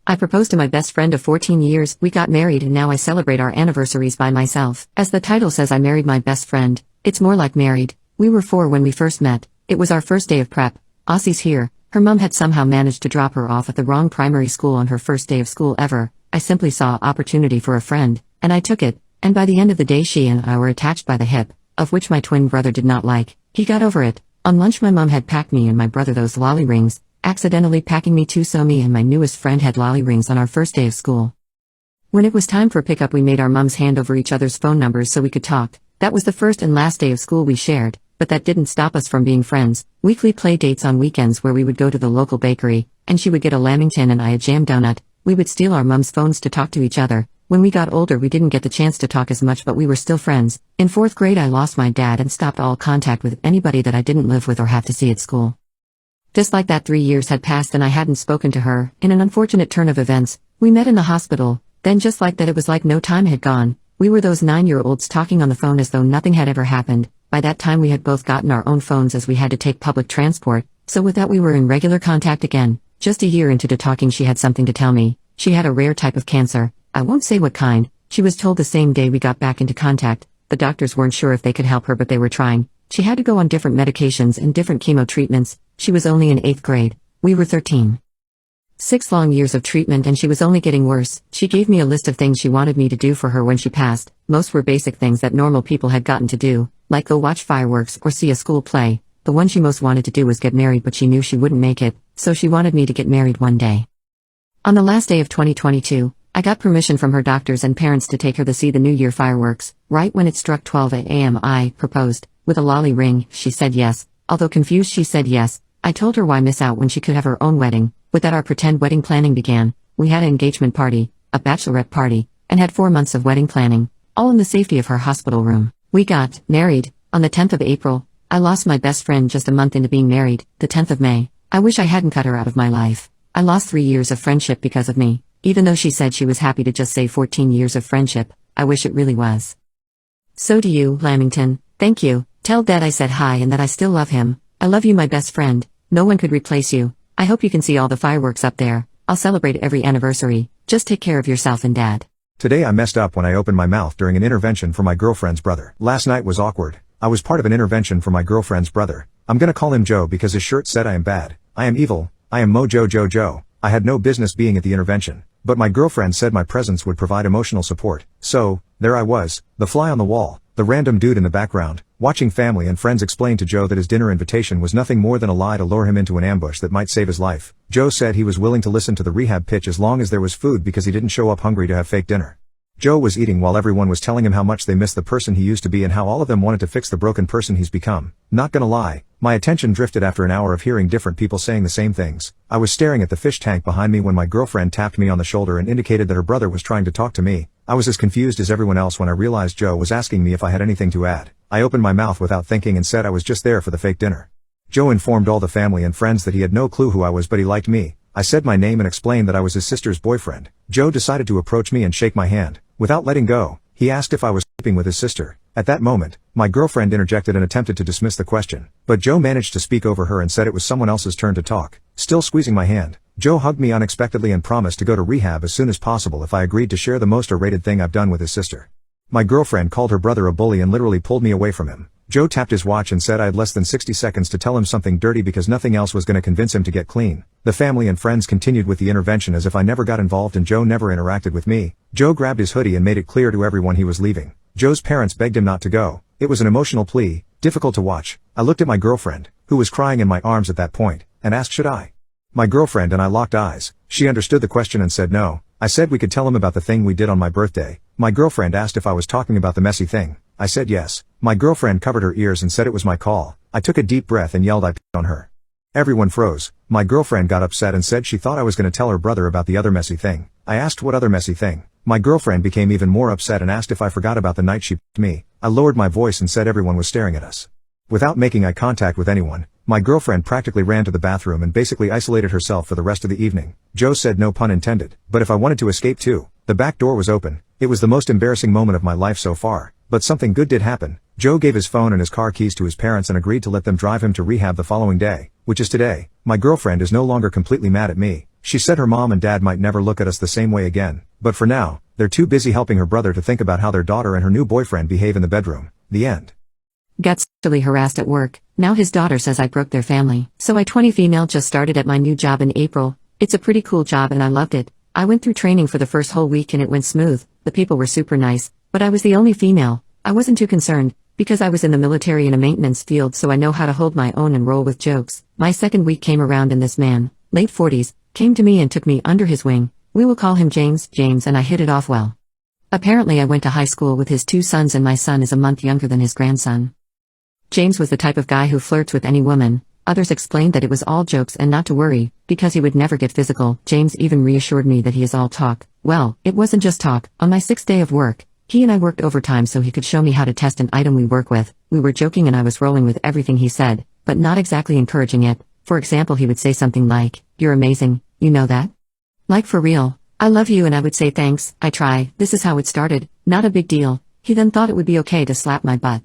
I proposed to my best friend of 14 years, we got married and now I celebrate our anniversaries by myself. As the title says, I married my best friend. It's more like married. We were 4 when we first met. It was our first day of prep. Aussie's here. Her mum had somehow managed to drop her off at the wrong primary school on her first day of school ever. I simply saw opportunity for a friend, and I took it, and by the end of the day she and I were attached by the hip, of which my twin brother did not like. He got over it. On lunch my mum had packed me and my brother those lolly rings, accidentally packing me too, so me and my newest friend had lolly rings on our first day of school. When it was time for pickup we made our mums hand over each other's phone numbers so we could talk. That was the first and last day of school we shared, but that didn't stop us from being friends. Weekly play dates on weekends where we would go to the local bakery, and she would get a lamington and I a jam donut. We would steal our mums' phones to talk to each other. When we got older we didn't get the chance to talk as much, but we were still friends. In 4th grade I lost my dad and stopped all contact with anybody that I didn't live with or have to see at school. Just like that, 3 years had passed and I hadn't spoken to her. In an unfortunate turn of events, we met in the hospital. Then just like that it was like no time had gone. We were those 9-year-olds talking on the phone as though nothing had ever happened. By that time we had both gotten our own phones as we had to take public transport, so with that we were in regular contact again. Just a year into the talking she had something to tell me. She had a rare type of cancer. I won't say what kind. She was told the same day we got back into contact. The doctors weren't sure if they could help her, but they were trying. She had to go on different medications and different chemo treatments. She was only in 8th grade. We were 13. 6 long years of treatment and she was only getting worse. She gave me a list of things she wanted me to do for her when she passed. Most were basic things that normal people had gotten to do, like go watch fireworks or see a school play. The one she most wanted to do was get married, but she knew she wouldn't make it, so she wanted me to get married one day. On the last day of 2022, I got permission from her doctors and parents to take her to see the New Year fireworks. Right when it struck 12 a.m. I proposed. With a lolly ring, she said yes. Although confused she said yes. I told her why miss out when she could have her own wedding. With that our pretend wedding planning began. We had an engagement party, a bachelorette party, and had 4 months of wedding planning, all in the safety of her hospital room. We got married on the 10th of April. I lost my best friend just a month into being married, the 10th of May. I wish I hadn't cut her out of my life. I lost 3 years of friendship because of me. Even though she said she was happy to just say 14 years of friendship, I wish it really was. So do you, Lamington. Thank you. Tell Dad I said hi and that I still love him. I love you, my best friend. No one could replace you. I hope you can see all the fireworks up there. I'll celebrate every anniversary. Just take care of yourself and Dad. Today I messed up when I opened my mouth during an intervention for my girlfriend's brother. Last night was awkward. I was part of an intervention for my girlfriend's brother. I'm gonna call him Joe because his shirt said I am bad. I am evil. I am Mojo Jojo. I had no business being at the intervention, but my girlfriend said my presence would provide emotional support. So, there I was, the fly on the wall, the random dude in the background, watching family and friends explain to Joe that his dinner invitation was nothing more than a lie to lure him into an ambush that might save his life. Joe said he was willing to listen to the rehab pitch as long as there was food because he didn't show up hungry to have fake dinner. Joe was eating while everyone was telling him how much they missed the person he used to be and how all of them wanted to fix the broken person he's become. Not gonna lie, my attention drifted after an hour of hearing different people saying the same things. I was staring at the fish tank behind me when my girlfriend tapped me on the shoulder and indicated that her brother was trying to talk to me. I was as confused as everyone else when I realized Joe was asking me if I had anything to add. I opened my mouth without thinking and said I was just there for the fake dinner. Joe informed all the family and friends that he had no clue who I was, but he liked me. I said my name and explained that I was his sister's boyfriend. Joe decided to approach me and shake my hand. Without letting go, he asked if I was sleeping with his sister. At that moment, my girlfriend interjected and attempted to dismiss the question, but Joe managed to speak over her and said it was someone else's turn to talk. Still squeezing my hand, Joe hugged me unexpectedly and promised to go to rehab as soon as possible if I agreed to share the most R-rated thing I've done with his sister. My girlfriend called her brother a bully and literally pulled me away from him. Joe tapped his watch and said I had less than 60 seconds to tell him something dirty because nothing else was going to convince him to get clean. The family and friends continued with the intervention as if I never got involved and Joe never interacted with me. Joe grabbed his hoodie and made it clear to everyone he was leaving. Joe's parents begged him not to go. It was an emotional plea, difficult to watch. I looked at my girlfriend, who was crying in my arms at that point, and asked should I. My girlfriend and I locked eyes. She understood the question and said no. I said we could tell him about the thing we did on my birthday. My girlfriend asked if I was talking about the messy thing. I said yes. My girlfriend covered her ears and said it was my call. I took a deep breath and yelled I peed on her. Everyone froze. My girlfriend got upset and said she thought I was going to tell her brother about the other messy thing. I asked what other messy thing. My girlfriend became even more upset and asked if I forgot about the night she peed me. I lowered my voice and said everyone was staring at us. Without making eye contact with anyone, my girlfriend practically ran to the bathroom and basically isolated herself for the rest of the evening. Joe said no pun intended, but if I wanted to escape too. The back door was open. It was the most embarrassing moment of my life so far, but something good did happen. Joe gave his phone and his car keys to his parents and agreed to let them drive him to rehab the following day, which is today. My girlfriend is no longer completely mad at me. She said her mom and dad might never look at us the same way again, but for now, they're too busy helping her brother to think about how their daughter and her new boyfriend behave in the bedroom. The end. Got sexually harassed at work. Now his daughter says I broke their family. So I 20 female just started at my new job in April. It's a pretty cool job and I loved it. I went through training for the first whole week and it went smooth. The people were super nice, but I was the only female. I wasn't too concerned, because I was in the military in a maintenance field, so I know how to hold my own and roll with jokes. My second week came around and this man, late 40s, came to me and took me under his wing. We will call him James, and I hit it off well. Apparently I went to high school with his 2 sons and my son is a month younger than his grandson. James was the type of guy who flirts with any woman. Others explained that it was all jokes and not to worry, because he would never get physical. James even reassured me that he is all talk. Well, it wasn't just talk. On my 6th day of work, he and I worked overtime so he could show me how to test an item we work with. We were joking and I was rolling with everything he said, but not exactly encouraging it. For example, he would say something like, "You're amazing, you know that? Like for real. I love you," and I would say thanks, I try. This is how it started. Not a big deal. He then thought it would be okay to slap my butt.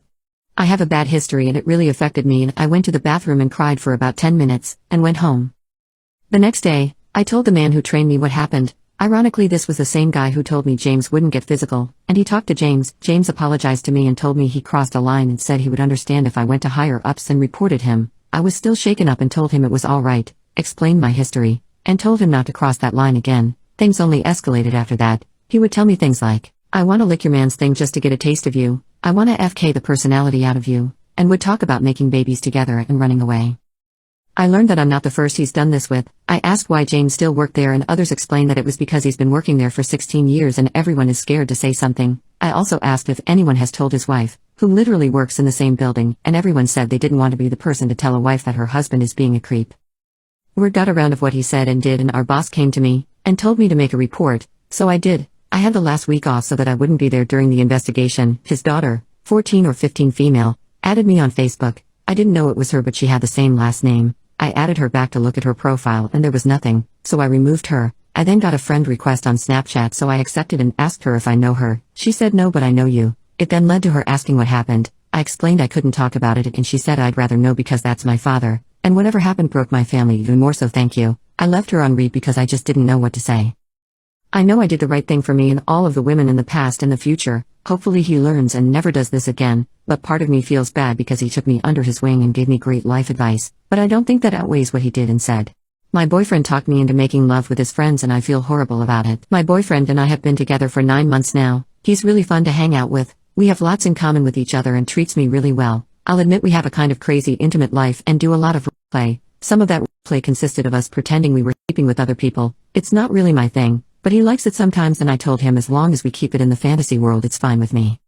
I have a bad history and it really affected me and I went to the bathroom and cried for about 10 minutes, and went home. The next day, I told the man who trained me what happened. Ironically, this was the same guy who told me James wouldn't get physical, and he talked to James. James apologized to me and told me he crossed a line and said he would understand if I went to higher ups and reported him. I was still shaken up and told him it was alright, explained my history, and told him not to cross that line again. Things only escalated after that. He would tell me things like, "I want to lick your man's thing just to get a taste of you. I want to FK the personality out of you," and would talk about making babies together and running away. I learned that I'm not the first he's done this with. I asked why James still worked there and others explained that it was because he's been working there for 16 years and everyone is scared to say something. I also asked if anyone has told his wife, who literally works in the same building, and everyone said they didn't want to be the person to tell a wife that her husband is being a creep. Word got around of what he said and did, and our boss came to me and told me to make a report, so I did. I had the last week off so that I wouldn't be there during the investigation. His daughter, 14 or 15 female, added me on Facebook. I didn't know it was her, but she had the same last name. I added her back to look at her profile and there was nothing, so I removed her. I then got a friend request on Snapchat, so I accepted and asked her if I know her. She said no, but I know you. It then led to her asking what happened. I explained I couldn't talk about it and she said I'd rather know because that's my father, and whatever happened broke my family even more, so thank you. I left her on read because I just didn't know what to say. I know I did the right thing for me and all of the women in the past and the future. Hopefully he learns and never does this again, but part of me feels bad because he took me under his wing and gave me great life advice, but I don't think that outweighs what he did and said. My boyfriend talked me into making love with his friends and I feel horrible about it. My boyfriend and I have been together for 9 months now. He's really fun to hang out with. We have lots in common with each other and treats me really well. I'll admit we have a kind of crazy intimate life and do a lot of play. Some of that play consisted of us pretending we were sleeping with other people. It's not really my thing, but he likes it sometimes and I told him as long as we keep it in the fantasy world it's fine with me.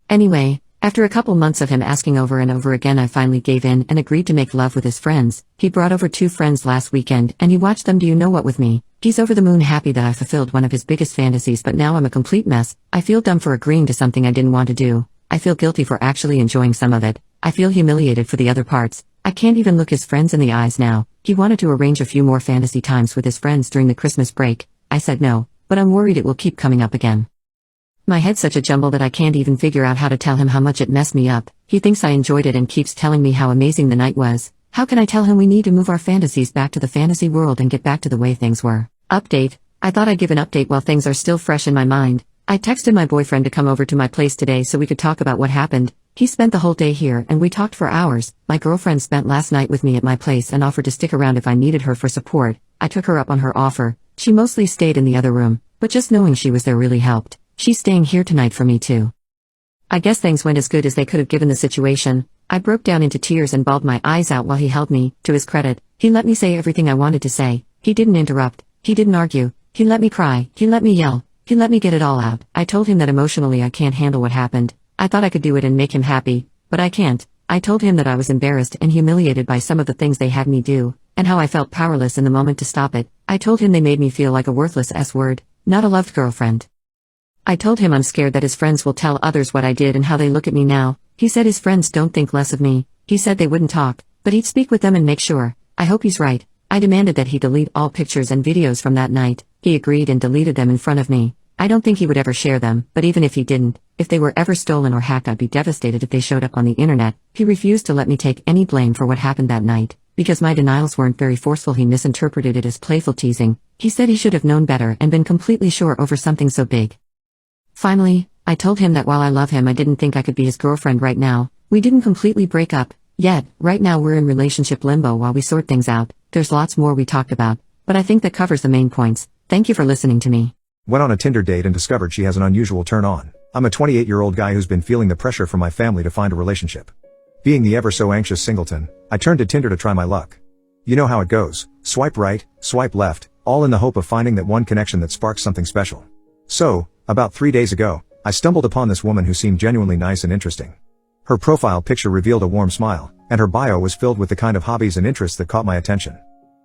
Anyway, after a couple months of him asking over and over again, I finally gave in and agreed to make love with his friends. He brought over 2 friends last weekend and he watched them do you know what with me. He's over the moon happy that I fulfilled one of his biggest fantasies, but now I'm a complete mess. I feel dumb for agreeing to something I didn't want to do. I feel guilty for actually enjoying some of it. I feel humiliated for the other parts. I can't even look his friends in the eyes now. He wanted to arrange a few more fantasy times with his friends during the Christmas break. I said no, but I'm worried it will keep coming up again. My head's such a jumble that I can't even figure out how to tell him how much it messed me up. He thinks I enjoyed it and keeps telling me how amazing the night was. How can I tell him we need to move our fantasies back to the fantasy world and get back to the way things were? Update. I thought I'd give an update while things are still fresh in my mind. I texted my boyfriend to come over to my place today so we could talk about what happened. He spent the whole day here and we talked for hours. My girlfriend spent last night with me at my place and offered to stick around if I needed her for support. I took her up on her offer. She mostly stayed in the other room, but just knowing she was there really helped. She's staying here tonight for me too. I guess things went as good as they could have given the situation. I broke down into tears and bawled my eyes out while he held me. To his credit, he let me say everything I wanted to say. He didn't interrupt. He didn't argue. He let me cry. He let me yell. He let me get it all out. I told him that emotionally I can't handle what happened. I thought I could do it and make him happy, but I can't. I told him that I was embarrassed and humiliated by some of the things they had me do, and how I felt powerless in the moment to stop it. I told him they made me feel like a worthless S-word, not a loved girlfriend. I told him I'm scared that his friends will tell others what I did and how they look at me now. He said his friends don't think less of me. He said they wouldn't talk, but he'd speak with them and make sure. I hope he's right. I demanded that he delete all pictures and videos from that night. He agreed and deleted them in front of me. I don't think he would ever share them, but even if he didn't, if they were ever stolen or hacked, I'd be devastated if they showed up on the internet. He refused to let me take any blame for what happened that night. Because my denials weren't very forceful, he misinterpreted it as playful teasing. He said he should have known better and been completely sure over something so big. Finally, I told him that while I love him, I didn't think I could be his girlfriend right now. We didn't completely break up yet. Right now we're in relationship limbo while we sort things out. There's lots more we talked about, but I think that covers the main points. Thank you for listening to me. Went on a Tinder date and discovered she has an unusual turn on. I'm a 28-year-old guy who's been feeling the pressure from my family to find a relationship. Being the ever so anxious singleton, I turned to Tinder to try my luck. You know how it goes. Swipe right, swipe left, all in the hope of finding that one connection that sparks something special. So, about 3 days ago, I stumbled upon this woman who seemed genuinely nice and interesting. Her profile picture revealed a warm smile, and her bio was filled with the kind of hobbies and interests that caught my attention.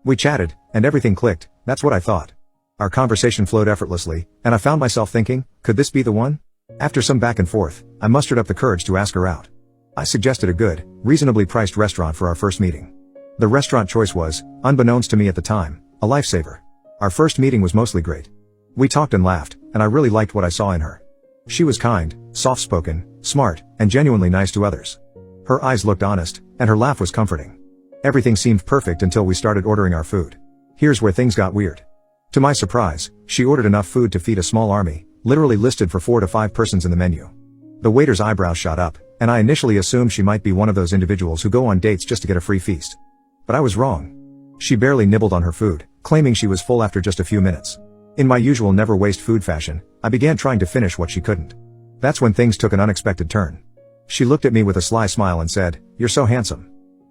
We chatted, and everything clicked. That's what I thought. Our conversation flowed effortlessly, and I found myself thinking, could this be the one? After some back and forth, I mustered up the courage to ask her out. I suggested a good, reasonably priced restaurant for our first meeting. The restaurant choice was, unbeknownst to me at the time, a lifesaver. Our first meeting was mostly great. We talked and laughed, and I really liked what I saw in her. She was kind, soft-spoken, smart, and genuinely nice to others. Her eyes looked honest, and her laugh was comforting. Everything seemed perfect until we started ordering our food. Here's where things got weird. To my surprise, she ordered enough food to feed a small army, literally listed for 4 to 5 persons in the menu. The waiter's eyebrows shot up, and I initially assumed she might be one of those individuals who go on dates just to get a free feast. But I was wrong. She barely nibbled on her food, claiming she was full after just a few minutes. In my usual never waste food fashion, I began trying to finish what she couldn't. That's when things took an unexpected turn. She looked at me with a sly smile and said, "You're so handsome."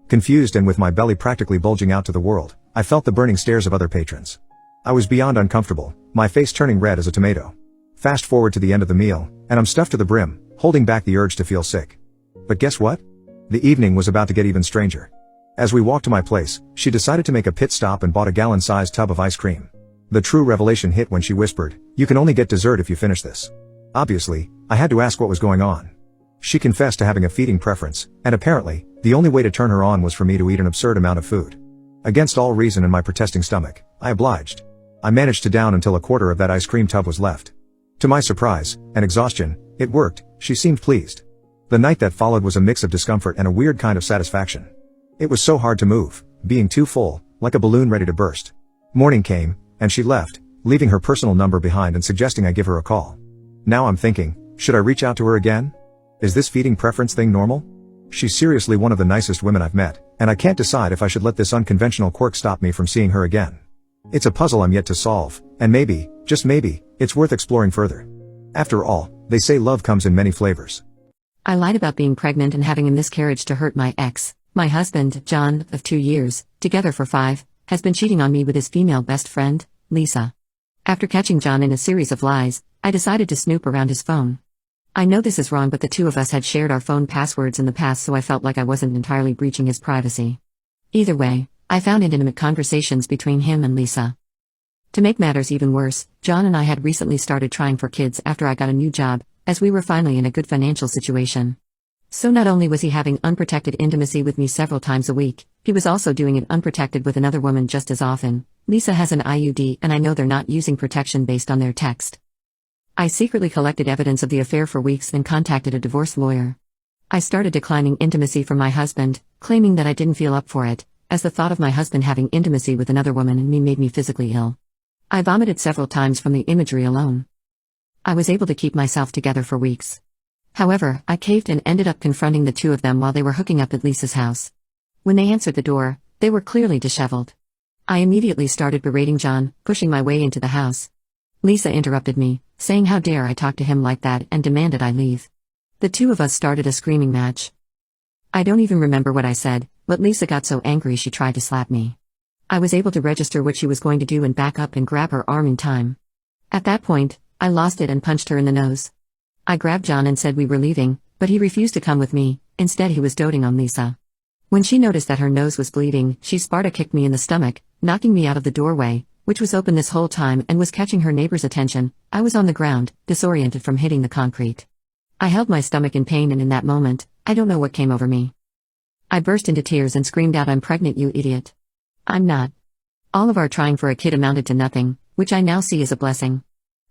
Confused and with my belly practically bulging out to the world, I felt the burning stares of other patrons. I was beyond uncomfortable, my face turning red as a tomato. Fast forward to the end of the meal, and I'm stuffed to the brim, holding back the urge to feel sick. But guess what? The evening was about to get even stranger. As we walked to my place, she decided to make a pit stop and bought a gallon-sized tub of ice cream. The true revelation hit when she whispered, "You can only get dessert if you finish this." Obviously, I had to ask what was going on. She confessed to having a feeding preference, and apparently, the only way to turn her on was for me to eat an absurd amount of food. Against all reason and my protesting stomach, I obliged. I managed to down until a quarter of that ice cream tub was left. To my surprise, and exhaustion, it worked. She seemed pleased. The night that followed was a mix of discomfort and a weird kind of satisfaction. It was so hard to move, being too full, like a balloon ready to burst. Morning came, and she left, leaving her personal number behind and suggesting I give her a call. Now I'm thinking, should I reach out to her again? Is this feeding preference thing normal? She's seriously one of the nicest women I've met, and I can't decide if I should let this unconventional quirk stop me from seeing her again. It's a puzzle I'm yet to solve, and maybe, just maybe, it's worth exploring further. After all, they say love comes in many flavors. I lied about being pregnant and having a miscarriage to hurt my ex. My husband, John, of 2 years, together for 5, has been cheating on me with his female best friend, Lisa. After catching John in a series of lies, I decided to snoop around his phone. I know this is wrong, but the two of us had shared our phone passwords in the past, so I felt like I wasn't entirely breaching his privacy. Either way, I found intimate conversations between him and Lisa. To make matters even worse, John and I had recently started trying for kids after I got a new job, as we were finally in a good financial situation. So not only was he having unprotected intimacy with me several times a week, he was also doing it unprotected with another woman just as often. Lisa has an IUD, and I know they're not using protection based on their text. I secretly collected evidence of the affair for weeks and contacted a divorce lawyer. I started declining intimacy from my husband, claiming that I didn't feel up for it, as the thought of my husband having intimacy with another woman and me made me physically ill. I vomited several times from the imagery alone. I was able to keep myself together for weeks. However, I caved and ended up confronting the two of them while they were hooking up at Lisa's house. When they answered the door, they were clearly disheveled. I immediately started berating John, pushing my way into the house. Lisa interrupted me, saying how dare I talk to him like that, and demanded I leave. The two of us started a screaming match. I don't even remember what I said, but Lisa got so angry she tried to slap me. I was able to register what she was going to do and back up and grab her arm in time. At that point, I lost it and punched her in the nose. I grabbed John and said we were leaving, but he refused to come with me. Instead, he was doting on Lisa. When she noticed that her nose was bleeding, she Sparta kicked me in the stomach, knocking me out of the doorway, which was open this whole time and was catching her neighbor's attention. I was on the ground, disoriented from hitting the concrete. I held my stomach in pain, and in that moment, I don't know what came over me. I burst into tears and screamed out, "I'm pregnant, you idiot." I'm not. All of our trying for a kid amounted to nothing, which I now see as a blessing.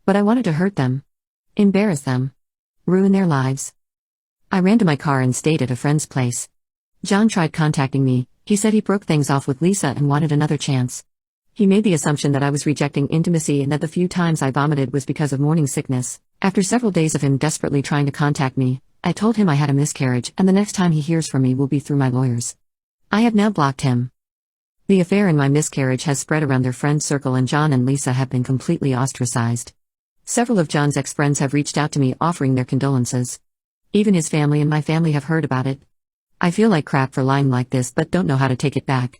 But I wanted to hurt them. Embarrass them. Ruin their lives. I ran to my car and stayed at a friend's place. John tried contacting me. He said he broke things off with Lisa and wanted another chance. He made the assumption that I was rejecting intimacy and that the few times I vomited was because of morning sickness. After several days of him desperately trying to contact me, I told him I had a miscarriage and the next time he hears from me will be through my lawyers. I have now blocked him. The affair and my miscarriage has spread around their friend circle and John and Lisa have been completely ostracized. Several of John's ex-friends have reached out to me offering their condolences. Even his family and my family have heard about it. I feel like crap for lying like this but don't know how to take it back.